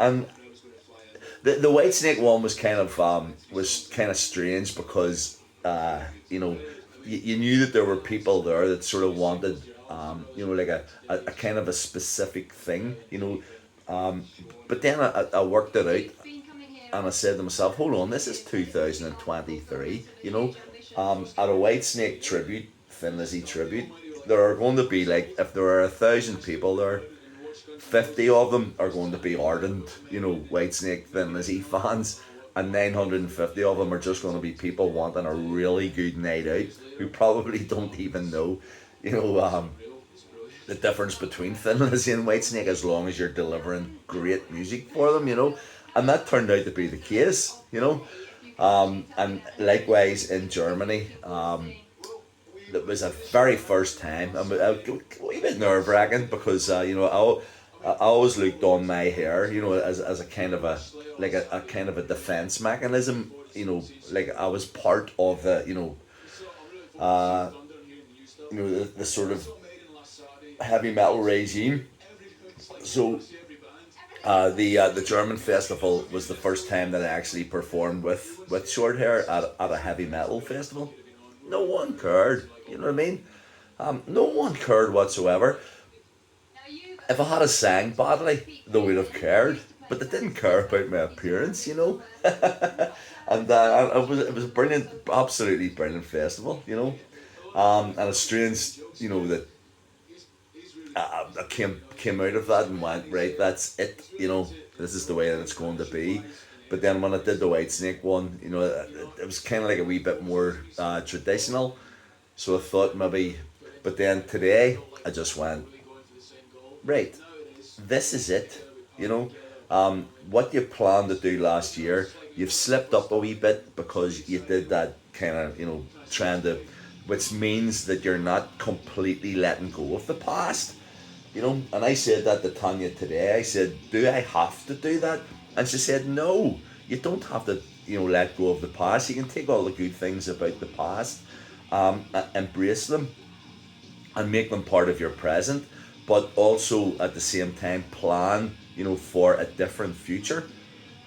And the White Snake one was kind of strange because you knew that there were people there that sort of wanted like a kind of a specific thing, but then I worked it out and I said to myself, hold on, this is 2023, at a White Snake tribute, Thin Lizzy tribute, there are going to be, like, if there are 1,000 people there, 50 of them are going to be ardent, White Snake, Thin Lizzy fans, and 950 of them are just going to be people wanting a really good night out who probably don't even know, you know, um, the difference between Thin Lizzy and White Snake, as long as you're delivering great music for them, And that turned out to be the case. And likewise in Germany, that was a very first time. A wee bit nerve wracking because I always looked on my hair, as a kind of a kind of a defense mechanism. Like I was part of the sort of heavy metal regime. So the German festival was the first time that I actually performed with short hair at a heavy metal festival. No one cared. You know what I mean? No one cared whatsoever. If I had a sang badly, they would have cared, but they didn't care about my appearance. And it was a brilliant, absolutely brilliant festival. And it's strange, that I came out of that and went, right, that's it. This is the way that it's going to be. But then when I did the White Snake one, it was kind of like a wee bit more traditional. So I thought maybe, but then today I just went, right, this is it. What you planned to do last year, you've slipped up a wee bit because you did that kind of, trying to, which means that you're not completely letting go of the past. And I said that to Tanya today. I said, do I have to do that? And she said, no, you don't have to, let go of the past. You can take all the good things about the past, embrace them, and make them part of your present, but also at the same time plan, for a different future.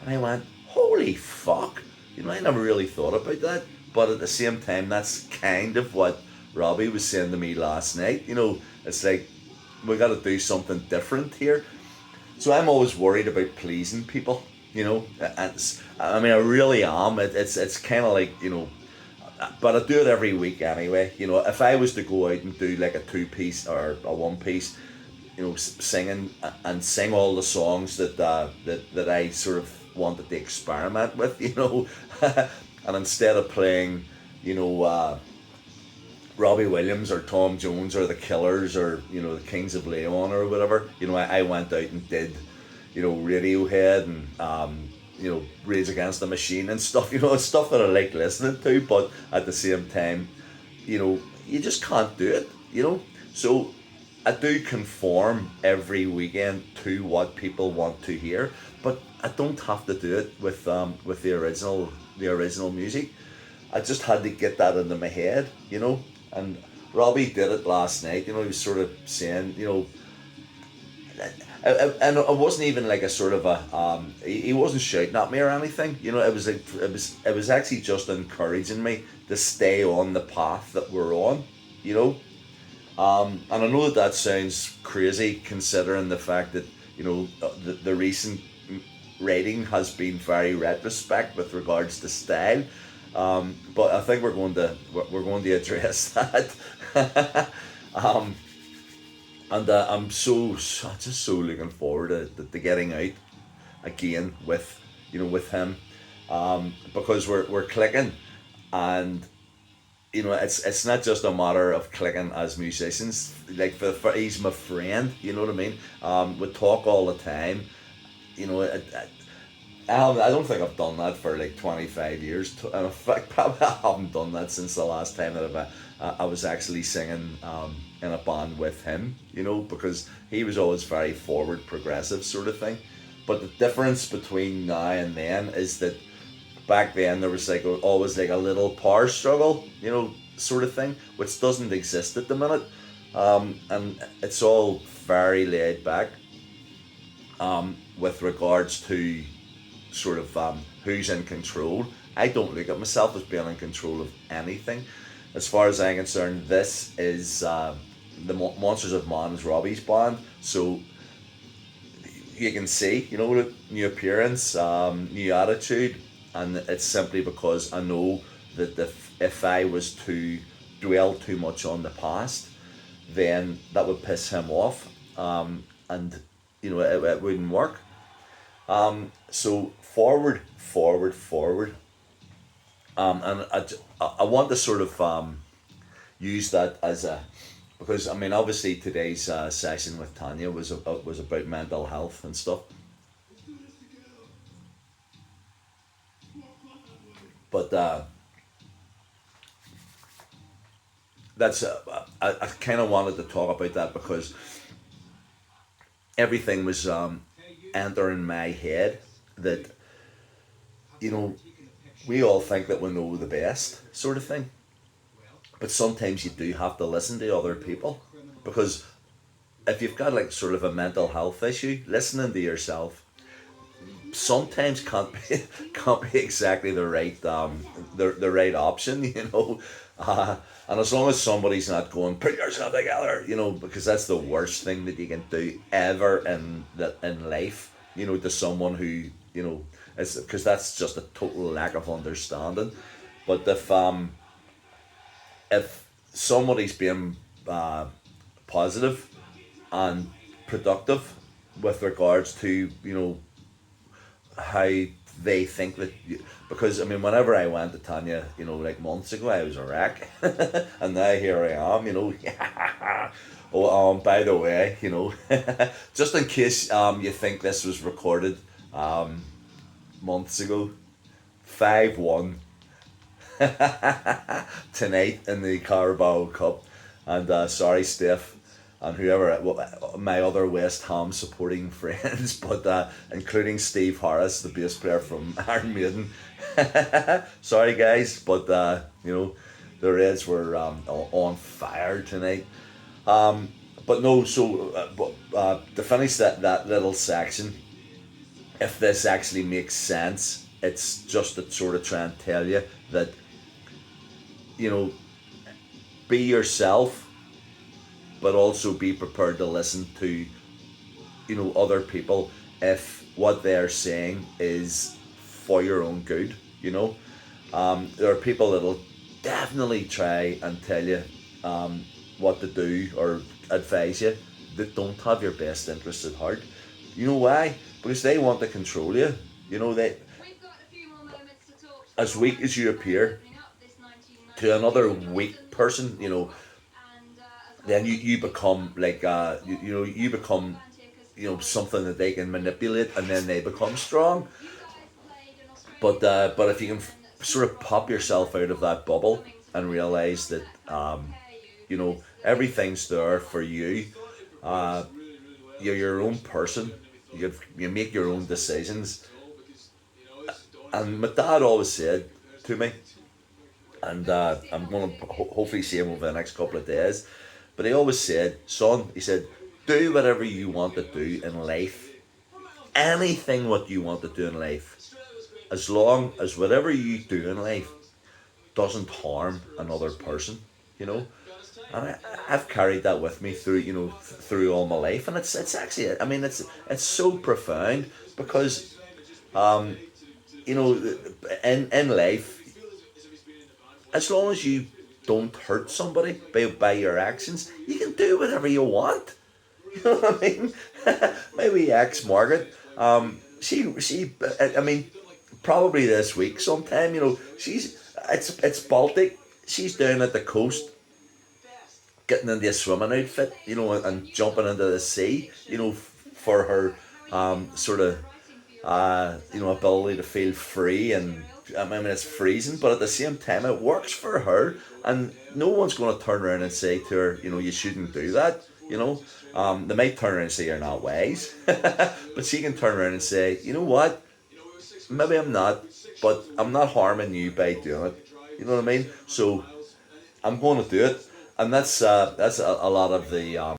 And I went, holy fuck. I never really thought about that. But at the same time, that's kind of what Robbie was saying to me last night. It's like, we got to do something different here. So I'm always worried about pleasing people, I mean, I really am. It's kind of like, but I do it every week anyway. If I was to go out and do like a two-piece or a one-piece, singing and sing all the songs that I sort of wanted to experiment with, and instead of playing, Robbie Williams or Tom Jones or the Killers or the Kings of Leon or whatever, I went out and did, Radiohead and Rage Against the Machine and stuff, it's stuff that I like listening to, but at the same time, you just can't do it. So I do conform every weekend to what people want to hear, but I don't have to do it with the original music. I just had to get that into my head. And Robbie did it last night. He was sort of saying, and it wasn't even like a sort of a he wasn't shouting at me or anything. It was actually just encouraging me to stay on the path that we're on. And I know that sounds crazy considering the fact that the recent rating has been very retrospect with regards to style. But I think we're going to address that. um, and I'm just so looking forward to getting out again with him, because we're clicking, and it's not just a matter of clicking as musicians. Like he's my friend. You know what I mean? We talk all the time. I don't think I've done that for like 25 years. In fact, probably I haven't done that since the last time that I was actually singing in a band with him, because he was always very forward, progressive sort of thing. But the difference between now and then is that back then there was like always like a little power struggle, sort of thing, which doesn't exist at the minute. And it's all very laid back. with regards to sort of who's in control. I don't look at myself as being in control of anything. As far as I'm concerned, this is the Monsters of Man's Robbie's band. So you can see, new appearance, new attitude, and it's simply because I know that if I was to dwell too much on the past, then that would piss him off, and it wouldn't work. So forward, forward, forward, and I want to sort of use that as a, because I mean obviously today's session with Tanya was about mental health and stuff, but that's I kind of wanted to talk about that because everything was entering my head that you know we all think that we know the best sort of thing, but sometimes you do have to listen to other people because if you've got like sort of a mental health issue, listening to yourself sometimes can't be exactly the right the right option, and as long as somebody's not going put yourself together, because that's the worst thing that you can do ever in life, to someone who it's because that's just a total lack of understanding. But if somebody's being positive and productive with regards to how they think that because I mean whenever I went to Tanya like months ago I was a wreck and now here I am oh by the way just in case you think this was recorded months ago 5-1 tonight in the Carabao Cup. And sorry, Steph, and whoever my other West Ham supporting friends, but including Steve Harris, the bass player from Iron Maiden. Sorry, guys, but the Reds were on fire tonight. But no, so to finish that little section, if this actually makes sense, it's just to sort of try and tell you that you know be yourself, but also be prepared to listen to other people if what they're saying is for your own good. There are people that'll definitely try and tell you what to do or advise you that don't have your best interests at heart. You know why? Because they want to control you. They, as weak as you appear to another weak person, then you become like you become something that they can manipulate, and then they become strong. But if you can sort of pop yourself out of that bubble and realize that everything's there for you, you're your own person. You make your own decisions. And my dad always said to me, and I'm going to hopefully see him over the next couple of days. But he always said, son, he said, do whatever you want to do in life. Anything what you want to do in life. As long as whatever you do in life doesn't harm another person, And I've carried that with me through, through all my life. And it's actually, I mean, it's so profound because, in life, as long as you don't hurt somebody by your actions, you can do whatever you want. You know what I mean? My wee ex Margaret, she, I mean, probably this week sometime. It's Baltic. She's down at the coast, getting into a swimming outfit, and jumping into the sea, for her sort of ability to feel free. And I mean it's freezing, but at the same time it works for her, and no one's going to turn around and say to her, you shouldn't do that. They might turn around and say you're not wise, but she can turn around and say, you know what, maybe I'm not, but I'm not harming you by doing it. You know what I mean? So I'm going to do it, and that's a lot of the